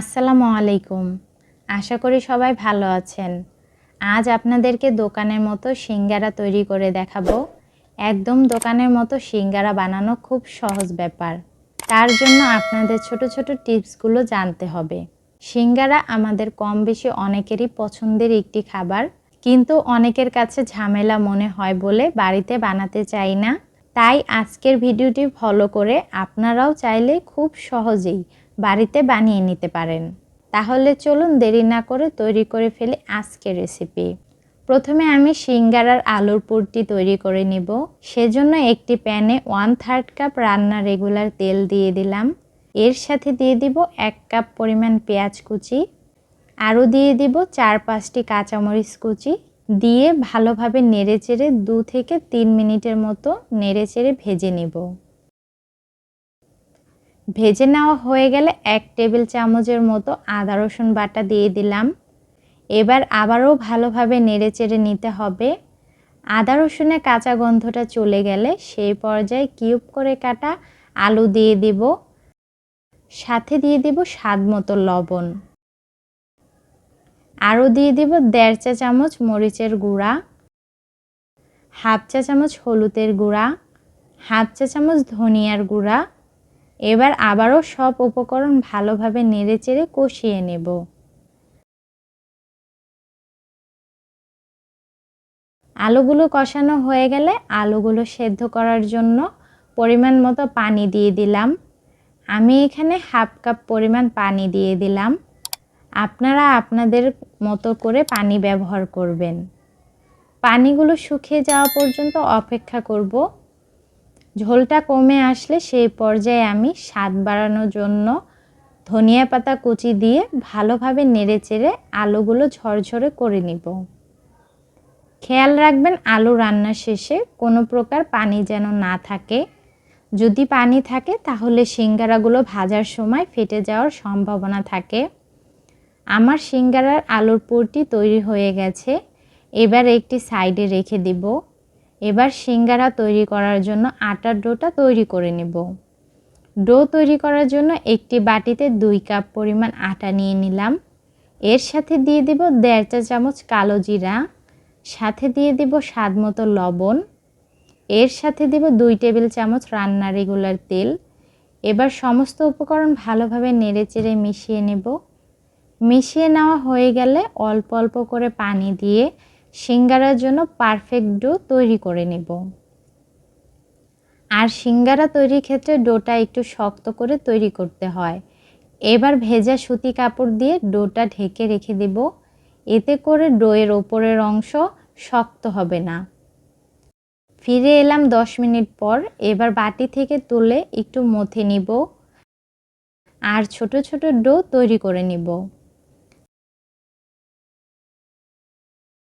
আসসালামু আলাইকুম। আশা করি সবাই ভালো আছেন। আজ আপনাদেরকে দোকানের মতো সিঙ্গারা তৈরি করে দেখাবো। একদম দোকানের মতো সিঙ্গারা বানানো খুব সহজ ব্যাপার। তার জন্য আপনাদের ছোট ছোট টিপসগুলো জানতে হবে। সিঙ্গারা আমাদের কম বেশি অনেকেরই পছন্দের একটি খাবার, কিন্তু অনেকের কাছে ঝামেলা মনে হয় বলে বাড়িতে বানাতে চাই না। তাই আজকের ভিডিওটি ফলো করে আপনারাও চাইলে খুব সহজেই বাড়িতে বানিয়ে নিতে পারেন। তাহলে চলুন দেরি না করে তৈরি করে ফেলি আজকের রেসিপি। প্রথমে আমি সিঙ্গারার আলুর পুরটি তৈরি করে নিব। সেজন্য একটি প্যানে 1/3 কাপ রান্নার রেগুলার তেল দিয়ে দিলাম। এর সাথে দিয়ে দিব 1 কাপ পরিমাণ পেঁয়াজ কুচি, আরও দিয়ে দিব 4-5টি কাঁচামরিচ কুচি। দিয়ে ভালোভাবে নেড়েচেড়ে 2 থেকে 3 মিনিটের মতো নেড়েচেড়ে ভেজে নেব। ভেজে নেওয়া হয়ে গেলে 1 টেবিল চামচের মতো আদা রসুন বাটা দিয়ে দিলাম। এবার আবারও ভালোভাবে নেড়েচেড়ে নিতে হবে। আদা রসুনের কাঁচা গন্ধটা চলে গেলে সেই পর্যায়ে কিউব করে কাটা আলু দিয়ে দিব। সাথে দিয়ে দিব স্বাদ মতো লবণ। আরও দিয়ে দিব 1.5 চা চামচ মরিচের গুঁড়া, 1/2 চা চামচ হলুদের গুঁড়া, 1/2 চা চামচ ধনিয়ার গুঁড়া। এবার আবারও সব উপকরণ ভালোভাবে নেড়েচেড়ে কষিয়ে নেব। আলুগুলো কষানো হয়ে গেলে আলুগুলো সেদ্ধ করার জন্য পরিমাণ মতো পানি দিয়ে দিলাম। আমি এখানে 1/2 কাপ পরিমাণ পানি দিয়ে দিলাম। আপনারা আপনাদের মতো করে পানি ব্যবহার করবেন। পানিগুলো শুকিয়ে যাওয়া পর্যন্ত অপেক্ষা করব। ঝোলটা কমে আসলে সেই পর্যায়ে আমি স্বাদ বাড়ানোর জন্য ধনিয়া পাতা কুচি দিয়ে ভালোভাবে নেড়েচেড়ে আলুগুলো ঝরঝরে করে নিব। খেয়াল রাখবেন আলু রান্নার শেষে কোনো প্রকার পানি যেন না থাকে। যদি পানি থাকে তাহলে সিঙ্গারাগুলো ভাজার সময় ফেটে যাওয়ার সম্ভাবনা থাকে। আমার সিঙ্গারার আলুর পুরটি তৈরি হয়ে গেছে। এবার একটি সাইডে রেখে দিব। এবার সিঙ্গারা তৈরি করার জন্য আটার ডোটা তৈরি করে নেব। ডো তৈরি করার জন্য একটি বাটিতে 2 কাপ পরিমাণ আটা নিয়ে নিলাম। এর সাথে দিয়ে দিব 1.5 চা চামচ কালো জিরা, সাথে দিয়ে দিব স্বাদ মতো লবণ। এর সাথে দিব 2 টেবিল চামচ রান্নার রেগুলার তেল। এবার সমস্ত উপকরণ ভালোভাবে নেড়েচেড়ে মিশিয়ে নেব। মিশিয়ে নেওয়া হয়ে গেলে অল্প অল্প করে পানি দিয়ে সিঙ্গারার জন্য পারফেক্ট ডো তৈরি করে নেব। আর সিঙ্গারা তৈরির ক্ষেত্রে ডোটা একটু শক্ত করে তৈরি করতে হয়। এবার ভেজা সুতি কাপড় দিয়ে ডোটা ঢেকে রেখে দেব। এতে করে ডোয়ের ওপরের অংশ শক্ত হবে না। ফিরে এলাম 10 মিনিট পর। এবার বাটি থেকে তুলে একটু মথে নিব আর ছোট ছোট ডো তৈরি করে নিব।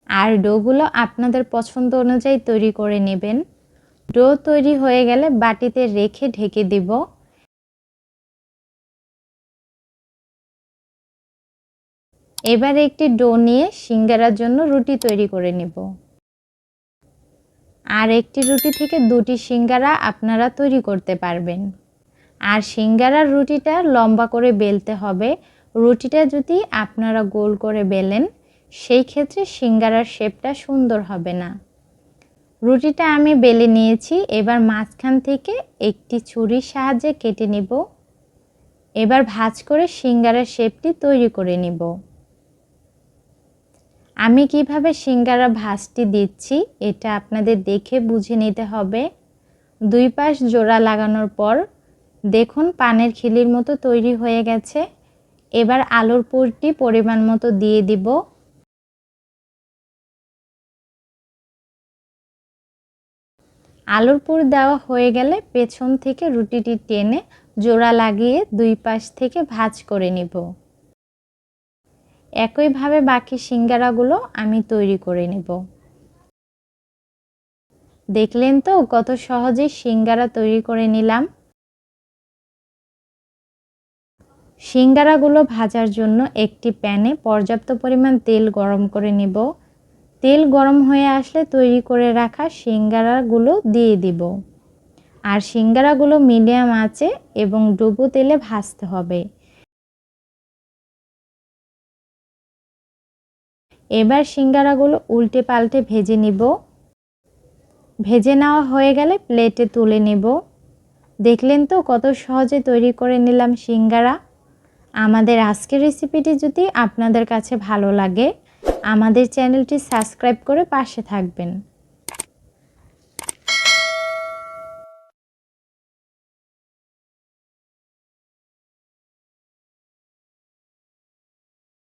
আর ডোগুলো আপনাদের পছন্দ অনুযায়ী তৈরি করে নেবেন। ডো তৈরি হয়ে গেলে বাটিতে রেখে ঢেকে দিব। এবার একটি ডো নিয়ে সিঙ্গারার জন্য রুটি তৈরি করে নেব। আর একটি রুটি থেকে 2টি সিঙ্গারা আপনারা তৈরি করতে পারবেন। আর সিঙ্গারার রুটিটা লম্বা করে বেলতে হবে। রুটিটা যদি আপনারা গোল করে বেলেন সেই ক্ষেত্রে সিঙ্গারার শেপটা সুন্দর হবে না। রুটিটা আমি বেলে নিয়েছি। এবার মাঝখান থেকে একটি ছুরির সাহায্যে কেটে নেব। এবার ভাঁজ করে সিঙ্গারার শেপটি তৈরি করে নেব। আমি কিভাবে সিঙ্গারা ভাঁজটি দিচ্ছি এটা আপনাদের দেখে বুঝে নিতে হবে। 2 পাশ জোড়া লাগানোর পর দেখুন পানের খিলির মতো তৈরি হয়ে গেছে। এবার আলুর পুরটি পরিমাণ মতো দিয়ে দিব। আলুর পুর দেওয়া হয়ে গেলে পেছন থেকে রুটিটি টেনে জোড়া লাগিয়ে 2 পাশ থেকে ভাঁজ করে নিব। একইভাবে বাকি সিঙ্গারাগুলো আমি তৈরি করে নেব। দেখলেন তো কত সহজে সিঙ্গারা তৈরি করে নিলাম। সিঙ্গারাগুলো ভাজার জন্য একটি প্যানে পর্যাপ্ত পরিমাণ তেল গরম করে নেব। তেল গরম হয়ে আসলে তৈরি করে রাখা সিঙ্গারাগুলো দিয়ে দিব। আর সিঙ্গারাগুলো মিডিয়াম আঁচে এবং ডুবো তেলে ভাজতে হবে। এবার সিঙ্গারাগুলো উল্টে পাল্টে ভেজে নিব। ভেজে নেওয়া হয়ে গেলে প্লেটে তুলে নেব। দেখলেন তো কত সহজে তৈরি করে নিলাম সিঙ্গারা। আমাদের আজকের রেসিপিটি যদি আপনাদের কাছে ভালো লাগে, আমাদের চ্যানেলটি সাবস্ক্রাইব করে পাশে থাকবেন।